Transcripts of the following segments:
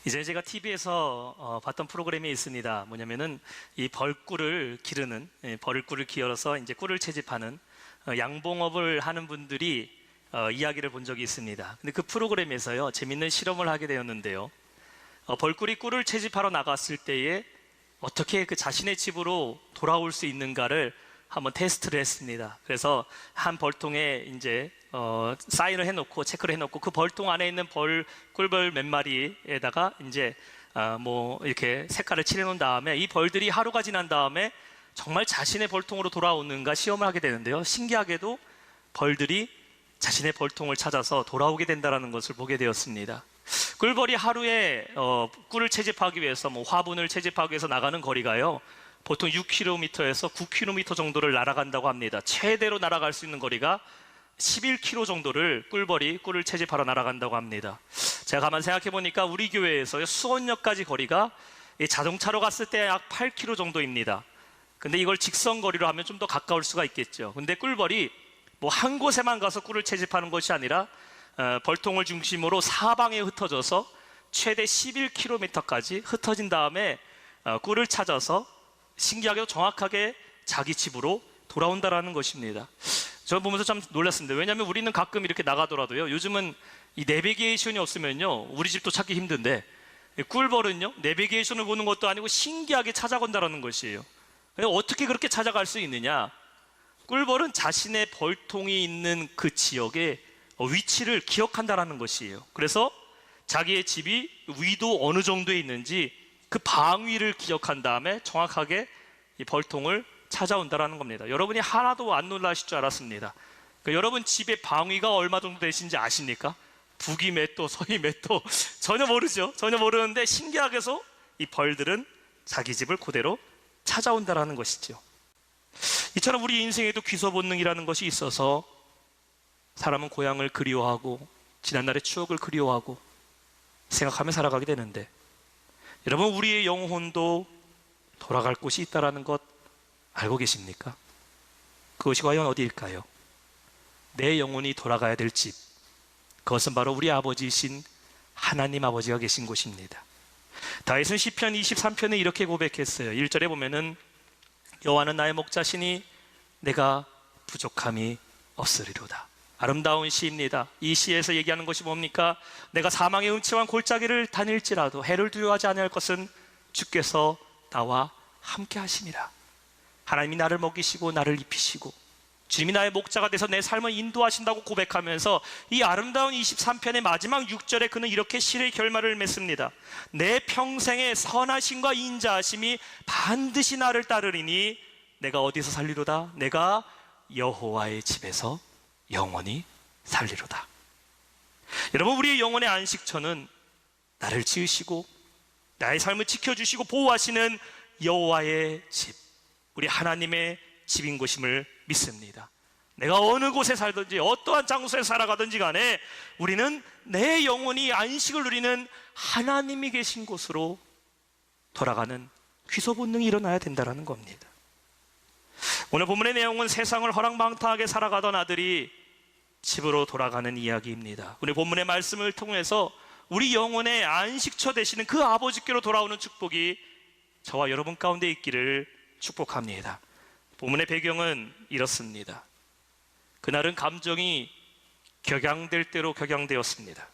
이제 제가 TV에서 봤던 프로그램이 있습니다. 뭐냐면은 이 벌꿀을 기르는, 벌꿀을 기어서 이제 꿀을 채집하는 양봉업을 하는 분들이 이야기를 본 적이 있습니다. 근데 그 프로그램에서요, 재밌는 실험을 하게 되었는데요. 벌꿀이 꿀을 채집하러 나갔을 때에 어떻게 그 자신의 집으로 돌아올 수 있는가를 한번 테스트를 했습니다. 그래서 한 벌통에 이제 사인을 해놓고 체크를 해놓고 그 벌통 안에 있는 꿀벌 몇 마리에다가 이제 뭐 이렇게 색깔을 칠해놓은 다음에 이 벌들이 하루가 지난 다음에 정말 자신의 벌통으로 돌아오는가 시험을 하게 되는데요. 신기하게도 벌들이 자신의 벌통을 찾아서 돌아오게 된다는 것을 보게 되었습니다. 꿀벌이 하루에 꿀을 채집하기 위해서 뭐 화분을 채집하기 위해서 나가는 거리가요, 보통 6km에서 9km 정도를 날아간다고 합니다. 최대로 날아갈 수 있는 거리가 11km 정도를 꿀벌이 꿀을 채집하러 날아간다고 합니다. 제가 가만 생각해 보니까 우리 교회에서 수원역까지 거리가 자동차로 갔을 때 약 8km 정도입니다. 근데 이걸 직선 거리로 하면 좀 더 가까울 수가 있겠죠. 근데 꿀벌이 뭐 한 곳에만 가서 꿀을 채집하는 것이 아니라 벌통을 중심으로 사방에 흩어져서 최대 11km까지 흩어진 다음에 꿀을 찾아서 신기하게도 정확하게 자기 집으로 돌아온다라는 것입니다. 저 보면서 참 놀랐습니다. 왜냐하면 우리는 가끔 이렇게 나가더라도요, 요즘은 이 내비게이션이 없으면요 우리 집도 찾기 힘든데, 꿀벌은요 내비게이션을 보는 것도 아니고 신기하게 찾아간다라는 것이에요. 어떻게 그렇게 찾아갈 수 있느냐? 꿀벌은 자신의 벌통이 있는 그 지역의 위치를 기억한다라는 것이에요. 그래서 자기의 집이 위도 어느 정도에 있는지 그 방위를 기억한 다음에 정확하게 이 벌통을 찾아온다라는 겁니다. 여러분이 하나도 안 놀라실 줄 알았습니다. 그러니까 여러분 집의 방위가 얼마 정도 되신지 아십니까? 북이 몇 도, 서이 몇 도 전혀 모르죠. 전혀 모르는데 신기하게도 이 벌들은 자기 집을 그대로 찾아온다라는 것이죠. 이처럼 우리 인생에도 귀소 본능이라는 것이 있어서 사람은 고향을 그리워하고 지난날의 추억을 그리워하고 생각하며 살아가게 되는데, 여러분 우리의 영혼도 돌아갈 곳이 있다는 것 알고 계십니까? 그것이 과연 어디일까요? 내 영혼이 돌아가야 될 집, 그것은 바로 우리 아버지이신 하나님 아버지가 계신 곳입니다. 다윗은 시편 23편에 이렇게 고백했어요. 1절에 보면은 여호와는 나의 목자시니 내가 부족함이 없으리로다. 아름다운 시입니다. 이 시에서 얘기하는 것이 뭡니까? 내가 사망의 음침한 골짜기를 다닐지라도 해를 두려워하지 않을 것은 주께서 나와 함께 하심이라. 하나님이 나를 먹이시고 나를 입히시고 주님이 나의 목자가 돼서 내 삶을 인도하신다고 고백하면서 이 아름다운 23편의 마지막 6절에 그는 이렇게 시의 결말을 맺습니다. 내 평생의 선하심과 인자하심이 반드시 나를 따르리니 내가 어디서 살리로다? 내가 여호와의 집에서 영원히 살리로다. 여러분 우리의 영혼의 안식처는 나를 지으시고 나의 삶을 지켜주시고 보호하시는 여호와의 집, 우리 하나님의 집인 것임을 믿습니다. 내가 어느 곳에 살든지 어떠한 장소에 살아가든지 간에 우리는 내 영혼이 안식을 누리는 하나님이 계신 곳으로 돌아가는 귀소 본능이 일어나야 된다는 겁니다. 오늘 본문의 내용은 세상을 허랑방탕하게 살아가던 아들이 집으로 돌아가는 이야기입니다. 오늘 본문의 말씀을 통해서 우리 영혼의 안식처 되시는 그 아버지께로 돌아오는 축복이 저와 여러분 가운데 있기를 축복합니다. 본문의 배경은 이렇습니다. 그날은 감정이 격양될 대로 격양되었습니다.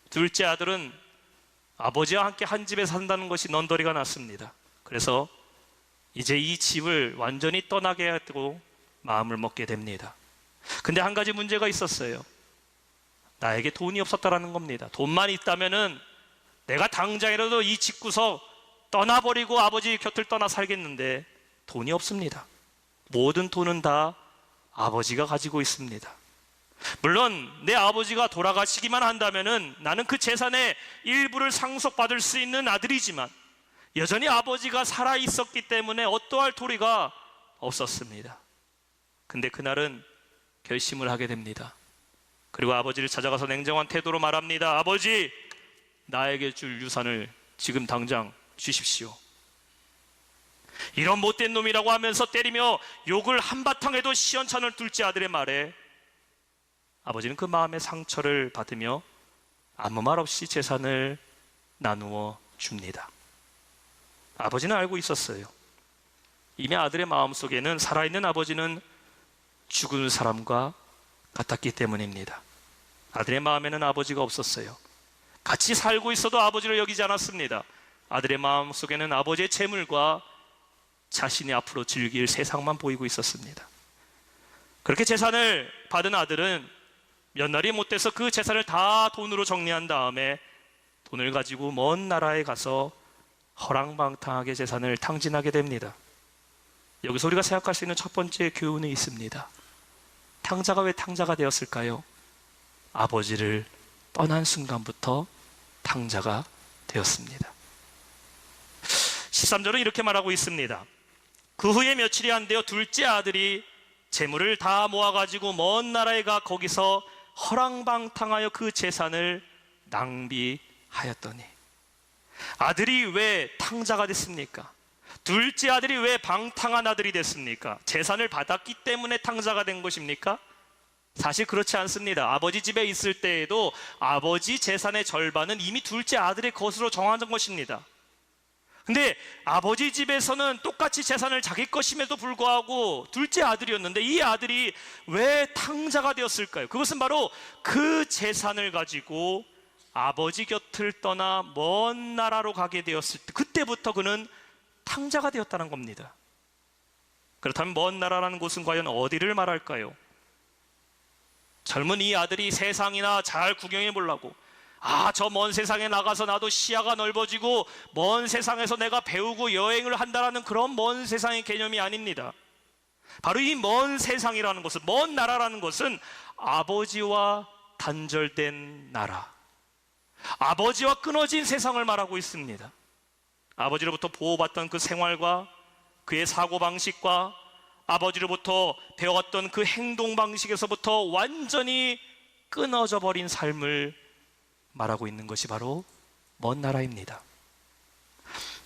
둘째 아들은 아버지와 함께 한 집에 산다는 것이 넌더리가 났습니다. 그래서 이제 이 집을 완전히 떠나게 하고 마음을 먹게 됩니다. 근데 한 가지 문제가 있었어요. 나에게 돈이 없었다라는 겁니다. 돈만 있다면은 내가 당장이라도 이 집구석 떠나버리고 아버지 곁을 떠나 살겠는데 돈이 없습니다. 모든 돈은 다 아버지가 가지고 있습니다. 물론 내 아버지가 돌아가시기만 한다면은 나는 그 재산의 일부를 상속받을 수 있는 아들이지만 여전히 아버지가 살아 있었기 때문에 어떠할 도리가 없었습니다. 근데 그날은 결심을 하게 됩니다. 그리고 아버지를 찾아가서 냉정한 태도로 말합니다. 아버지, 나에게 줄 유산을 지금 당장 주십시오. 이런 못된 놈이라고 하면서 때리며 욕을 한바탕 해도 시원찮을 둘째 아들의 말에 아버지는 그 마음의 상처를 받으며 아무 말 없이 재산을 나누어 줍니다. 아버지는 알고 있었어요. 이미 아들의 마음속에는 살아있는 아버지는 죽은 사람과 같았기 때문입니다. 아들의 마음에는 아버지가 없었어요. 같이 살고 있어도 아버지를 여기지 않았습니다. 아들의 마음속에는 아버지의 재물과 자신이 앞으로 즐길 세상만 보이고 있었습니다. 그렇게 재산을 받은 아들은 몇 날이 못 돼서 그 재산을 다 돈으로 정리한 다음에 돈을 가지고 먼 나라에 가서 허랑방탕하게 재산을 탕진하게 됩니다. 여기서 우리가 생각할 수 있는 첫 번째 교훈이 있습니다. 탕자가 왜 탕자가 되었을까요? 아버지를 떠난 순간부터 탕자가 되었습니다. 13절은 이렇게 말하고 있습니다. 그 후에 며칠이 안 되어 둘째 아들이 재물을 다 모아가지고 먼 나라에 가 거기서 허랑방탕하여 그 재산을 낭비하였더니. 아들이 왜 탕자가 됐습니까? 둘째 아들이 왜 방탕한 아들이 됐습니까? 재산을 받았기 때문에 탕자가 된 것입니까? 사실 그렇지 않습니다. 아버지 집에 있을 때에도 아버지 재산의 절반은 이미 둘째 아들의 것으로 정하는 것입니다. 근데 아버지 집에서는 똑같이 재산을 자기 것임에도 불구하고 둘째 아들이었는데 이 아들이 왜 탕자가 되었을까요? 그것은 바로 그 재산을 가지고 아버지 곁을 떠나 먼 나라로 가게 되었을 때, 그때부터 그는 탕자가 되었다는 겁니다. 그렇다면 먼 나라라는 곳은 과연 어디를 말할까요? 젊은 이 아들이 세상이나 잘 구경해 보려고, 저 먼 세상에 나가서 나도 시야가 넓어지고 먼 세상에서 내가 배우고 여행을 한다라는 그런 먼 세상의 개념이 아닙니다. 바로 이 먼 세상이라는 것은, 먼 나라라는 것은 아버지와 단절된 나라, 아버지와 끊어진 세상을 말하고 있습니다. 아버지로부터 보호받던 그 생활과 그의 사고방식과 아버지로부터 배웠던 그 행동 방식에서부터 완전히 끊어져 버린 삶을 말하고 있는 것이 바로 먼 나라입니다.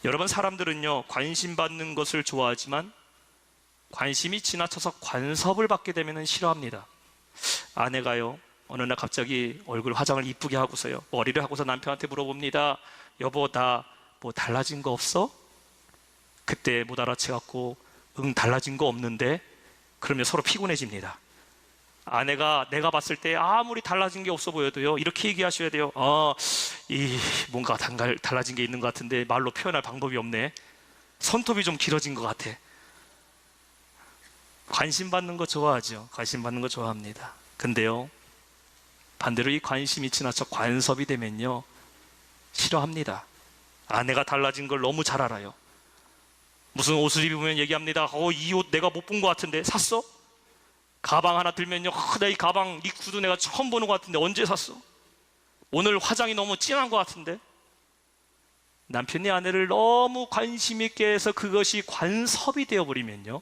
여러분, 사람들은요, 관심 받는 것을 좋아하지만 관심이 지나쳐서 관섭을 받게 되면 싫어합니다. 아내가요, 어느 날 갑자기 얼굴 화장을 이쁘게 하고서요, 머리를 하고서 남편한테 물어봅니다. 여보, 나 뭐 달라진 거 없어? 그때 못 알아채갖고 응, 달라진 거 없는데? 그러면 서로 피곤해집니다. 아내가 내가 봤을 때 아무리 달라진 게 없어 보여도요, 이렇게 얘기하셔야 돼요. 뭔가 달라진 게 있는 것 같은데 말로 표현할 방법이 없네. 손톱이 좀 길어진 것 같아. 관심 받는 거 좋아하죠. 관심 받는 거 좋아합니다. 근데요, 반대로 이 관심이 지나쳐 관섭이 되면요, 싫어합니다. 아내가 달라진 걸 너무 잘 알아요. 무슨 옷을 입으면 얘기합니다. 이 옷 내가 못 본 것 같은데 샀어? 가방 하나 들면요, 나 이 가방, 이 구두 내가 처음 보는 것 같은데 언제 샀어? 오늘 화장이 너무 진한 것 같은데. 남편이 아내를 너무 관심 있게 해서 그것이 관섭이 되어버리면요,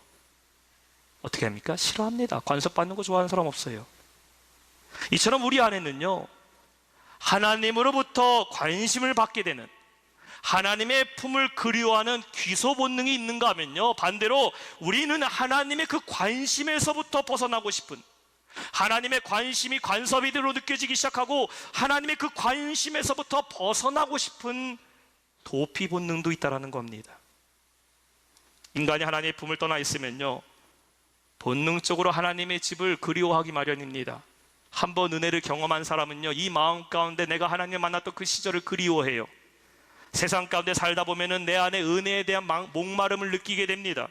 어떻게 합니까? 싫어합니다. 관섭받는 거 좋아하는 사람 없어요. 이처럼 우리 안에는요, 하나님으로부터 관심을 받게 되는, 하나님의 품을 그리워하는 귀소 본능이 있는가 하면요, 반대로 우리는 하나님의 그 관심에서부터 벗어나고 싶은, 하나님의 관심이 관섭이 대로 느껴지기 시작하고 하나님의 그 관심에서부터 벗어나고 싶은 도피 본능도 있다는 겁니다. 인간이 하나님의 품을 떠나 있으면요, 본능적으로 하나님의 집을 그리워하기 마련입니다. 한번 은혜를 경험한 사람은요, 이 마음 가운데 내가 하나님을 만났던 그 시절을 그리워해요. 세상 가운데 살다 보면은 내 안에 은혜에 대한 목마름을 느끼게 됩니다.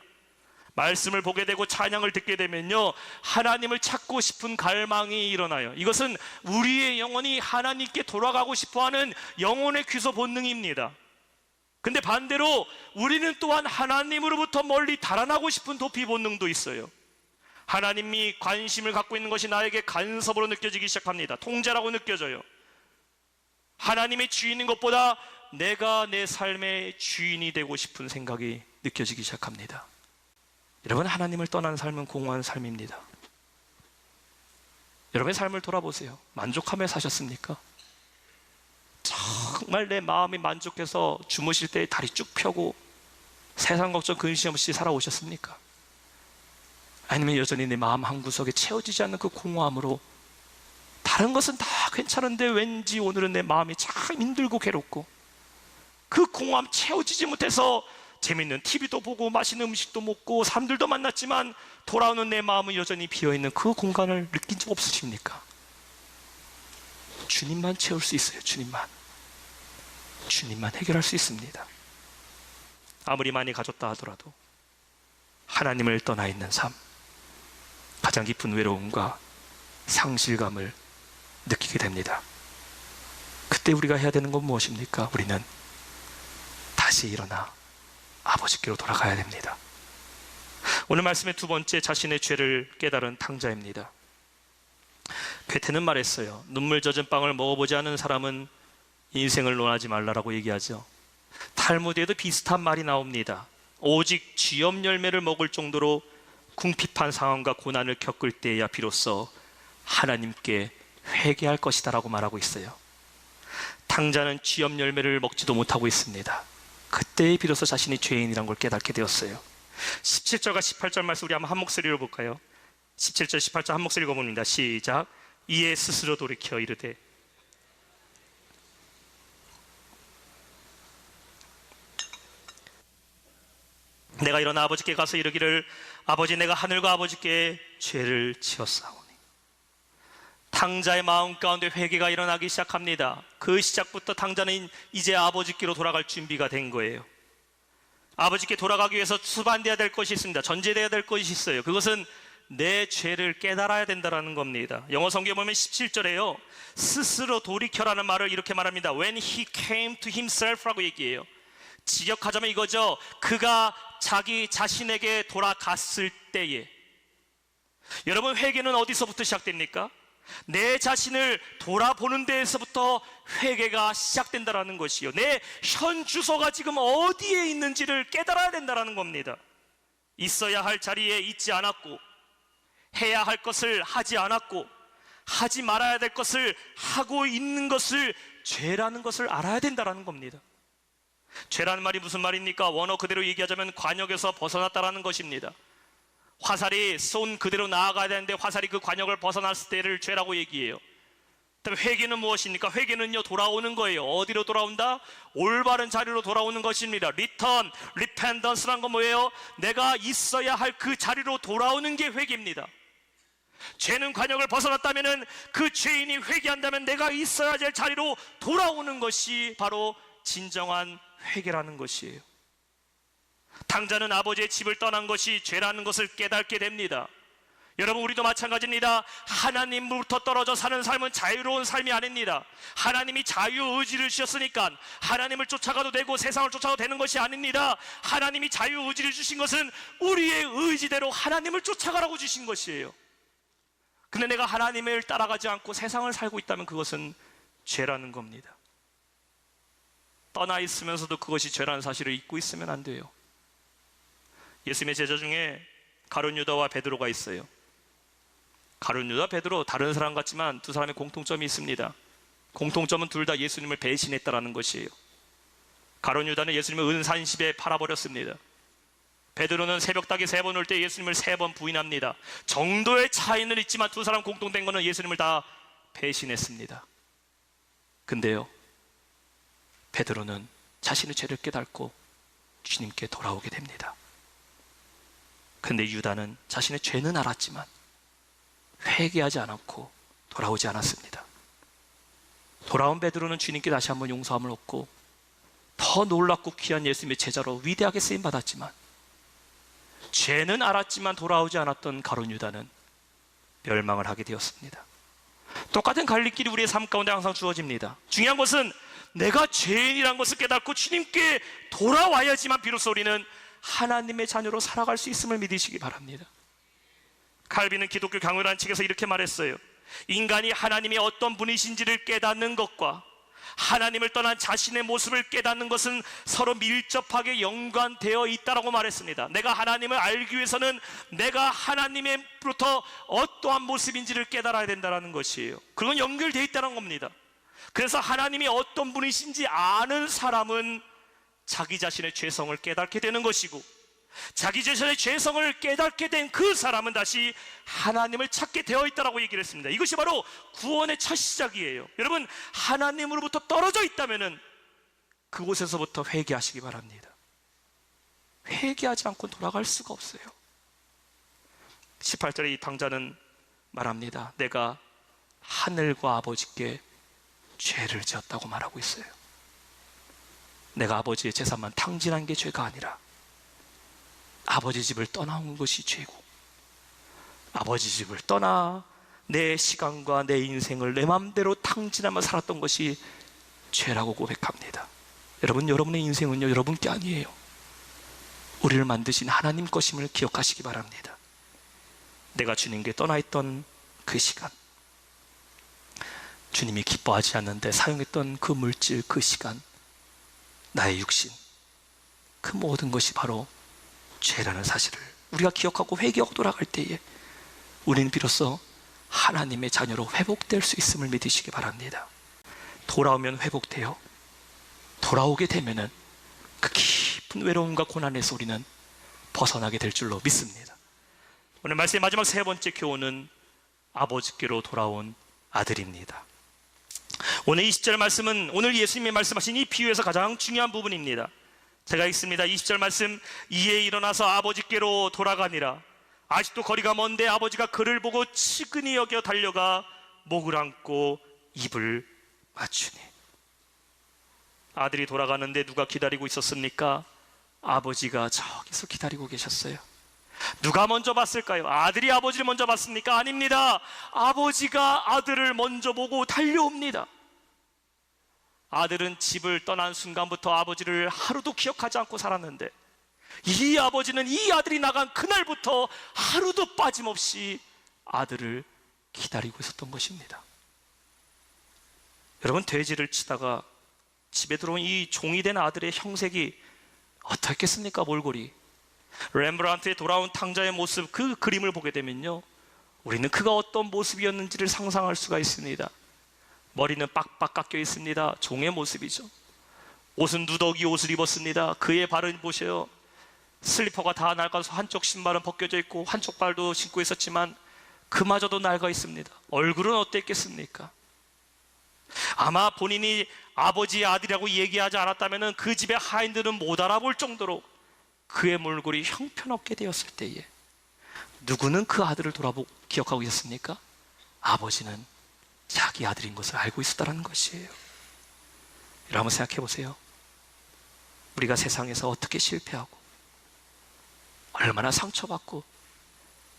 말씀을 보게 되고 찬양을 듣게 되면요, 하나님을 찾고 싶은 갈망이 일어나요. 이것은 우리의 영혼이 하나님께 돌아가고 싶어하는 영혼의 귀소 본능입니다. 근데 반대로 우리는 또한 하나님으로부터 멀리 달아나고 싶은 도피 본능도 있어요. 하나님이 관심을 갖고 있는 것이 나에게 간섭으로 느껴지기 시작합니다. 통제라고 느껴져요. 하나님의 주인인 것보다 내가 내 삶의 주인이 되고 싶은 생각이 느껴지기 시작합니다. 여러분, 하나님을 떠난 삶은 공허한 삶입니다. 여러분의 삶을 돌아보세요. 만족하며 사셨습니까? 정말 내 마음이 만족해서 주무실 때 다리 쭉 펴고 세상 걱정 근심 없이 살아오셨습니까? 아니면 여전히 내 마음 한구석에 채워지지 않는 그 공허함으로 다른 것은 다 괜찮은데 왠지 오늘은 내 마음이 참 힘들고 괴롭고 그 공허함 채워지지 못해서 재밌는 TV도 보고 맛있는 음식도 먹고 사람들도 만났지만 돌아오는 내 마음은 여전히 비어있는 그 공간을 느낀 적 없으십니까? 주님만 채울 수 있어요. 주님만 해결할 수 있습니다. 아무리 많이 가졌다 하더라도 하나님을 떠나 있는 삶, 가장 깊은 외로움과 상실감을 느끼게 됩니다. 그때 우리가 해야 되는 건 무엇입니까? 우리는 다시 일어나 아버지께로 돌아가야 됩니다. 오늘 말씀의 두 번째, 자신의 죄를 깨달은 탕자입니다. 괴테는 말했어요. 눈물 젖은 빵을 먹어보지 않은 사람은 인생을 논하지 말라라고 얘기하죠. 탈무드에도 비슷한 말이 나옵니다. 오직 쥐염 열매를 먹을 정도로 궁핍한 상황과 고난을 겪을 때야 비로소 하나님께 회개할 것이다 라고 말하고 있어요. 탕자는 쥐염 열매를 먹지도 못하고 있습니다. 그때 비로소 자신이 죄인이란 걸 깨닫게 되었어요. 17절과 18절 말씀 우리 한번 한 목소리로 볼까요? 17절 18절 한 목소리 읽어봅니다. 시작. 이에 스스로 돌이켜 이르되 내가 일어나 아버지께 가서 이르기를 아버지, 내가 하늘과 아버지께 죄를 지었사오니. 탕자의 마음 가운데 회개가 일어나기 시작합니다. 그 시작부터 탕자는 이제 아버지께로 돌아갈 준비가 된 거예요. 아버지께 돌아가기 위해서 수반돼야 될 것이 있습니다. 전제돼야 될 것이 있어요. 그것은 내 죄를 깨달아야 된다는 겁니다. 영어 성경에 보면 17절에요 스스로 돌이켜라는 말을 이렇게 말합니다. When he came to himself라고 얘기해요. 직역하자면 이거죠. 그가 자기 자신에게 돌아갔을 때에. 여러분, 회개는 어디서부터 시작됩니까? 내 자신을 돌아보는 데에서부터 회개가 시작된다는 것이요, 내 현 주소가 지금 어디에 있는지를 깨달아야 된다는 겁니다. 있어야 할 자리에 있지 않았고, 해야 할 것을 하지 않았고, 하지 말아야 될 것을 하고 있는 것을 죄라는 것을 알아야 된다는 겁니다. 죄라는 말이 무슨 말입니까? 원어 그대로 얘기하자면 관역에서 벗어났다라는 것입니다. 화살이 쏜 그대로 나아가야 되는데 화살이 그 관역을 벗어났을 때를 죄라고 얘기해요. 그다음에 회개는 무엇입니까? 회개는요, 돌아오는 거예요. 어디로 돌아온다? 올바른 자리로 돌아오는 것입니다. Return, repentance란 건 뭐예요? 내가 있어야 할 그 자리로 돌아오는 게 회개입니다. 죄는 관역을 벗어났다면 그 죄인이 회개한다면 내가 있어야 될 자리로 돌아오는 것이 바로 진정한 회개라는 것이에요. 탕자는 아버지의 집을 떠난 것이 죄라는 것을 깨닫게 됩니다. 여러분, 우리도 마찬가지입니다. 하나님으로부터 떨어져 사는 삶은 자유로운 삶이 아닙니다. 하나님이 자유의지를 주셨으니까 하나님을 쫓아가도 되고 세상을 쫓아가도 되는 것이 아닙니다. 하나님이 자유의지를 주신 것은 우리의 의지대로 하나님을 쫓아가라고 주신 것이에요. 근데 내가 하나님을 따라가지 않고 세상을 살고 있다면 그것은 죄라는 겁니다. 떠나 있으면서도 그것이 죄라는 사실을 잊고 있으면 안 돼요. 예수님의 제자 중에 가룟 유다와 베드로가 있어요. 가룟 유다, 베드로 다른 사람 같지만 두 사람의 공통점이 있습니다. 공통점은 둘 다 예수님을 배신했다라는 것이에요. 가룟 유다는 예수님을 은산십에 팔아버렸습니다. 베드로는 새벽닭이 3번 올 때 예수님을 3번 부인합니다. 정도의 차이는 있지만 두 사람 공통된 것은 예수님을 다 배신했습니다. 근데요, 베드로는 자신의 죄를 깨닫고 주님께 돌아오게 됩니다. 근데 유다는 자신의 죄는 알았지만 회개하지 않았고 돌아오지 않았습니다. 돌아온 베드로는 주님께 다시 한번 용서함을 얻고 더 놀랍고 귀한 예수님의 제자로 위대하게 쓰임받았지만, 죄는 알았지만 돌아오지 않았던 가룟 유다는 멸망을 하게 되었습니다. 똑같은 갈림길이 우리의 삶 가운데 항상 주어집니다. 중요한 것은 내가 죄인이란 것을 깨닫고 주님께 돌아와야지만 비로소 우리는 하나님의 자녀로 살아갈 수 있음을 믿으시기 바랍니다. 칼빈은 기독교 강요란 책에서 이렇게 말했어요. 인간이 하나님이 어떤 분이신지를 깨닫는 것과 하나님을 떠난 자신의 모습을 깨닫는 것은 서로 밀접하게 연관되어 있다고 말했습니다. 내가 하나님을 알기 위해서는 내가 하나님으로부터 어떠한 모습인지를 깨달아야 된다는 것이에요. 그건 연결되어 있다는 겁니다. 그래서 하나님이 어떤 분이신지 아는 사람은 자기 자신의 죄성을 깨닫게 되는 것이고, 자기 자신의 죄성을 깨닫게 된 그 사람은 다시 하나님을 찾게 되어 있다고 얘기를 했습니다. 이것이 바로 구원의 첫 시작이에요. 여러분, 하나님으로부터 떨어져 있다면 그곳에서부터 회개하시기 바랍니다. 회개하지 않고 돌아갈 수가 없어요. 18절에 이 탕자는 말합니다. 내가 하늘과 아버지께 죄를 지었다고 말하고 있어요. 내가 아버지의 재산만 탕진한 게 죄가 아니라 아버지 집을 떠나온 것이 죄고, 아버지 집을 떠나 내 시간과 내 인생을 내 마음대로 탕진하며 살았던 것이 죄라고 고백합니다. 여러분, 여러분의 인생은요, 여러분께 아니에요. 우리를 만드신 하나님 것임을 기억하시기 바랍니다. 내가 주님께 떠나 있던 그 시간, 주님이 기뻐하지 않는데 사용했던 그 물질, 그 시간, 나의 육신, 그 모든 것이 바로 죄라는 사실을 우리가 기억하고 회개하고 돌아갈 때에 우리는 비로소 하나님의 자녀로 회복될 수 있음을 믿으시기 바랍니다. 돌아오면 회복돼요. 돌아오게 되면은 그 깊은 외로움과 고난에서 우리는 벗어나게 될 줄로 믿습니다. 오늘 말씀의 마지막 세 번째 교훈은 아버지께로 돌아온 아들입니다. 오늘 20절 말씀은 오늘 예수님이 말씀하신 이 비유에서 가장 중요한 부분입니다. 제가 읽습니다. 20절 말씀, 이에 일어나서 아버지께로 돌아가니라. 아직도 거리가 먼데 아버지가 그를 보고 치근히 여겨 달려가 목을 안고 입을 맞추니. 아들이 돌아가는데 누가 기다리고 있었습니까? 아버지가 저기서 기다리고 계셨어요. 누가 먼저 봤을까요? 아들이 아버지를 먼저 봤습니까? 아닙니다. 아버지가 아들을 먼저 보고 달려옵니다. 아들은 집을 떠난 순간부터 아버지를 하루도 기억하지 않고 살았는데, 이 아버지는 이 아들이 나간 그날부터 하루도 빠짐없이 아들을 기다리고 있었던 것입니다. 여러분, 돼지를 치다가 집에 들어온 이 종이 된 아들의 형색이 어떻겠습니까? 몰골이. 렘브란트의 돌아온 탕자의 모습, 그 그림을 보게 되면요, 우리는 그가 어떤 모습이었는지를 상상할 수가 있습니다. 머리는 빡빡 깎여 있습니다. 종의 모습이죠. 옷은 누더기 옷을 입었습니다. 그의 발은 보세요. 슬리퍼가 다 낡아서 한쪽 신발은 벗겨져 있고 한쪽 발도 신고 있었지만 그마저도 낡아 있습니다. 얼굴은 어땠겠습니까? 아마 본인이 아버지의 아들이라고 얘기하지 않았다면 그 집의 하인들은 못 알아볼 정도로 그의 몰골이 형편없게 되었을 때에 누구는 그 아들을 돌아보고 기억하고 있었습니까? 아버지는 자기 아들인 것을 알고 있었다는 것이에요. 여러분, 한번 생각해 보세요. 우리가 세상에서 어떻게 실패하고 얼마나 상처받고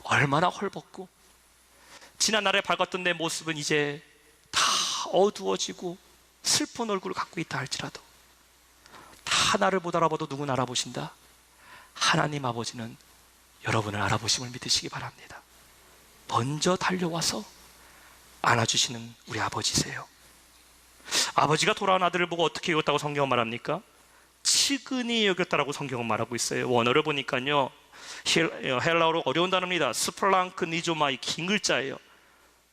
얼마나 헐벗고, 지난날에 밝았던 내 모습은 이제 다 어두워지고 슬픈 얼굴을 갖고 있다 할지라도 다 나를 못 알아봐도 누군 알아보신다? 하나님 아버지는 여러분을 알아보심을 믿으시기 바랍니다. 먼저 달려와서 안아주시는 우리 아버지세요. 아버지가 돌아온 아들을 보고 어떻게 여겼다고 성경은 말합니까? 치근히 여겼다라고 성경은 말하고 있어요. 원어를 보니까요, 헬라어로 어려운 단어입니다. 스플랑크 니조마이, 긴 글자예요.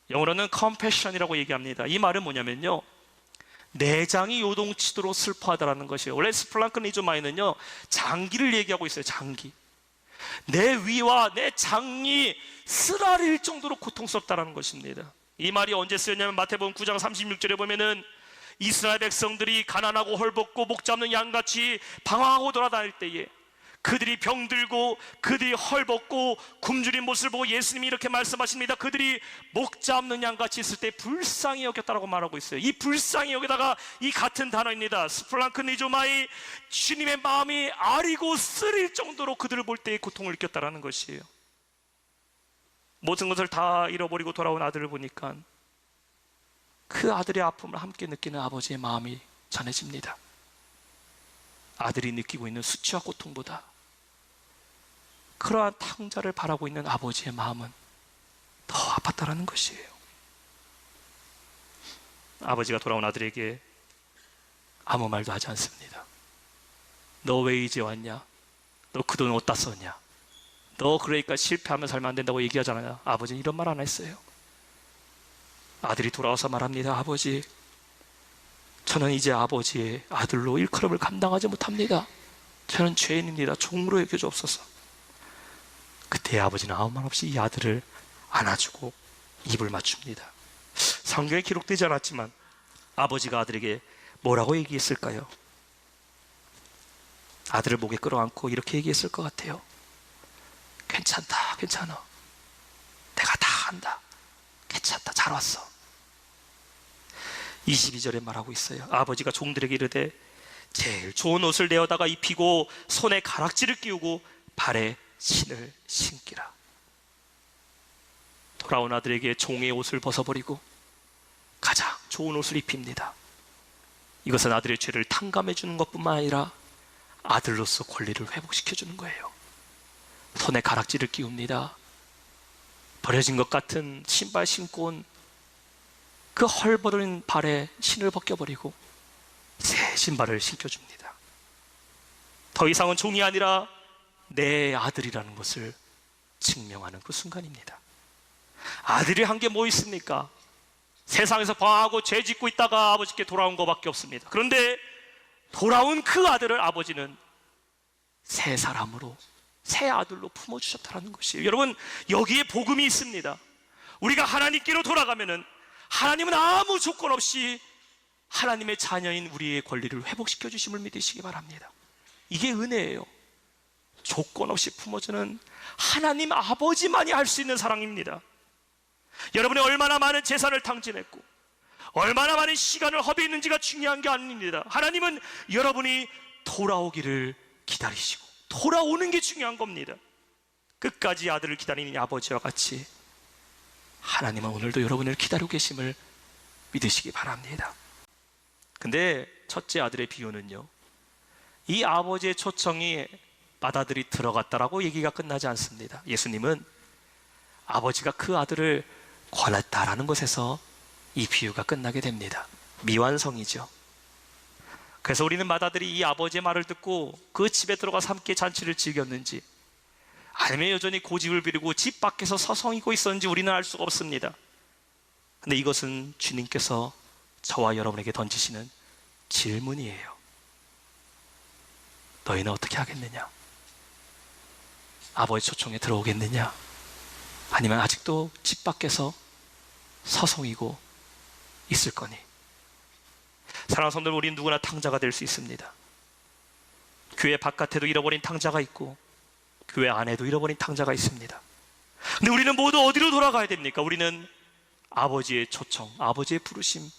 영어로는 compassion이라고 얘기합니다. 이 말은 뭐냐면요, 내장이 요동치도록 슬퍼하다라는 것이에요. 원래 스플랑크 니조마이는요, 장기를 얘기하고 있어요. 장기. 내 위와 내 장이 쓰라릴 정도로 고통스럽다라는 것입니다. 이 말이 언제 쓰였냐면 마태복음 9장 36절에 보면은 이스라엘 백성들이 가난하고 헐벗고 목 잡는 양같이 방황하고 돌아다닐 때에 그들이 병들고 그들이 헐벗고 굶주린 모습을 보고 예수님이 이렇게 말씀하십니다. 그들이 목 잡는 양같이 있을 때 불쌍히 여겼다라고 말하고 있어요. 이 불쌍히 여기다가 이 같은 단어입니다. 스플랑크 니조마이, 주님의 마음이 아리고 쓰릴 정도로 그들을 볼 때의 고통을 느꼈다라는 것이에요. 모든 것을 다 잃어버리고 돌아온 아들을 보니까 그 아들의 아픔을 함께 느끼는 아버지의 마음이 전해집니다. 아들이 느끼고 있는 수치와 고통보다 그러한 탕자를 바라고 있는 아버지의 마음은 더 아팠다라는 것이에요. 아버지가 돌아온 아들에게 아무 말도 하지 않습니다. 너 왜 이제 왔냐? 너 그 돈 어디다 썼냐? 너 그러니까 실패하며 살면 안 된다고 얘기하잖아요. 아버지는 이런 말 안 했어요. 아들이 돌아와서 말합니다. 아버지, 저는 이제 아버지의 아들로 일컬음을 감당하지 못합니다. 저는 죄인입니다. 종으로 여겨주옵소서. 그때 아버지는 아무 말 없이 이 아들을 안아주고 입을 맞춥니다. 성경에 기록되지 않았지만 아버지가 아들에게 뭐라고 얘기했을까요? 아들을 목에 끌어안고 이렇게 얘기했을 것 같아요. 괜찮다, 괜찮아. 내가 다 한다. 괜찮다, 잘 왔어. 22절에 말하고 있어요. 아버지가 종들에게 이르되 제일 좋은 옷을 내어다가 입히고 손에 가락지를 끼우고 발에 신을 신기라. 돌아온 아들에게 종의 옷을 벗어버리고 가장 좋은 옷을 입힙니다. 이것은 아들의 죄를 탕감해 주는 것뿐만 아니라 아들로서 권리를 회복시켜 주는 거예요. 손에 가락지를 끼웁니다. 버려진 것 같은 신발 신고 온 그 헐버린 발에 신을 벗겨버리고 새 신발을 신겨줍니다. 더 이상은 종이 아니라 내 아들이라는 것을 증명하는 그 순간입니다. 아들이 한 게 뭐 있습니까? 세상에서 방황하고 죄 짓고 있다가 아버지께 돌아온 것밖에 없습니다. 그런데 돌아온 그 아들을 아버지는 새 사람으로, 새 아들로 품어주셨다는 것이에요. 여러분, 여기에 복음이 있습니다. 우리가 하나님께로 돌아가면은 하나님은 아무 조건 없이 하나님의 자녀인 우리의 권리를 회복시켜 주심을 믿으시기 바랍니다. 이게 은혜예요. 조건 없이 품어주는 하나님 아버지만이 할 수 있는 사랑입니다. 여러분이 얼마나 많은 재산을 탕진했고 얼마나 많은 시간을 허비했는지가 중요한 게 아닙니다. 하나님은 여러분이 돌아오기를 기다리시고 돌아오는 게 중요한 겁니다. 끝까지 아들을 기다리는 아버지와 같이 하나님은 오늘도 여러분을 기다리고 계심을 믿으시기 바랍니다. 근데 첫째 아들의 비유는요, 이 아버지의 초청이 맏아들이 들어갔다라고 얘기가 끝나지 않습니다. 예수님은 아버지가 그 아들을 권했다라는 것에서 이 비유가 끝나게 됩니다. 미완성이죠. 그래서 우리는 맏아들이 이 아버지의 말을 듣고 그 집에 들어가서 함께 잔치를 즐겼는지 아니면 여전히 고집을 부리고 집 밖에서 서성이고 있었는지 우리는 알 수가 없습니다. 근데 이것은 주님께서 저와 여러분에게 던지시는 질문이에요. 너희는 어떻게 하겠느냐? 아버지 초청에 들어오겠느냐? 아니면 아직도 집 밖에서 서성이고 있을 거니? 사랑하는 성도들, 우리는 누구나 탕자가 될 수 있습니다. 교회 바깥에도 잃어버린 탕자가 있고 교회 안에도 잃어버린 탕자가 있습니다. 근데 우리는 모두 어디로 돌아가야 됩니까? 우리는 아버지의 초청, 아버지의 부르심,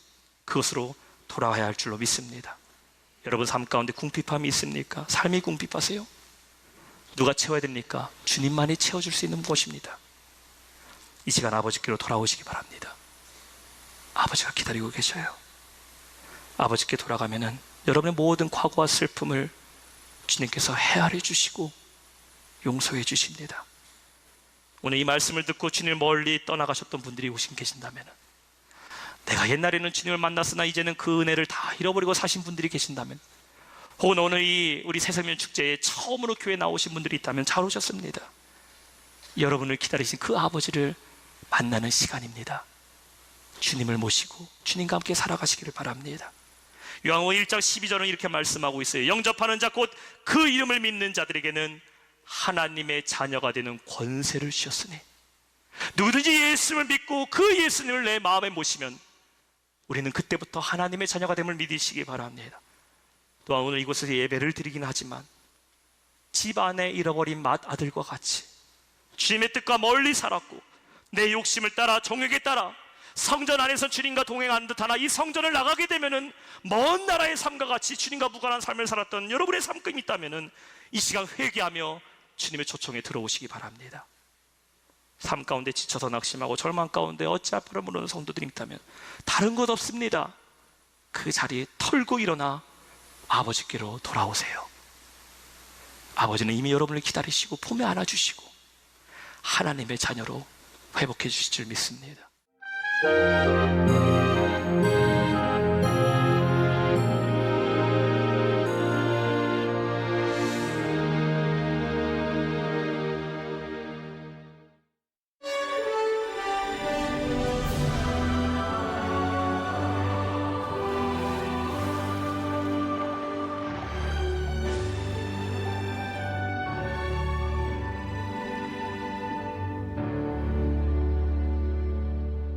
그것으로 돌아가야 할 줄로 믿습니다. 여러분 삶 가운데 궁핍함이 있습니까? 삶이 궁핍하세요? 누가 채워야 됩니까? 주님만이 채워줄 수 있는 것입니다. 이 시간 아버지께로 돌아오시기 바랍니다. 아버지가 기다리고 계셔요. 아버지께 돌아가면은 여러분의 모든 과거와 슬픔을 주님께서 헤아려 주시고 용서해 주십니다. 오늘 이 말씀을 듣고 주님을 멀리 떠나가셨던 분들이 오신 계신다면, 내가 옛날에는 주님을 만났으나 이제는 그 은혜를 다 잃어버리고 사신 분들이 계신다면, 혹은 오늘 이 우리 새생명 축제에 처음으로 교회 나오신 분들이 있다면 잘 오셨습니다. 여러분을 기다리신 그 아버지를 만나는 시간입니다. 주님을 모시고 주님과 함께 살아가시기를 바랍니다. 요한복음 1장 12절은 이렇게 말씀하고 있어요. 영접하는 자 곧 그 이름을 믿는 자들에게는 하나님의 자녀가 되는 권세를 주셨으니, 누구든지 예수님을 믿고 그 예수님을 내 마음에 모시면 우리는 그때부터 하나님의 자녀가 됨을 믿으시기 바랍니다. 또한 오늘 이곳에서 예배를 드리긴 하지만 집 안에 잃어버린 맏아들과 같이 주님의 뜻과 멀리 살았고 내 욕심을 따라 정욕에 따라 성전 안에서 주님과 동행하는 듯하나 이 성전을 나가게 되면은 먼 나라의 삶과 같이 주님과 무관한 삶을 살았던 여러분의 삶이 있다면은 이 시간 회개하며 주님의 초청에 들어오시기 바랍니다. 삶 가운데 지쳐서 낙심하고 절망 가운데 어찌할 바를 모르는 성도들이 있다면 다른 것 없습니다. 그 자리에 털고 일어나 아버지께로 돌아오세요. 아버지는 이미 여러분을 기다리시고 품에 안아주시고 하나님의 자녀로 회복해 주실 줄 믿습니다.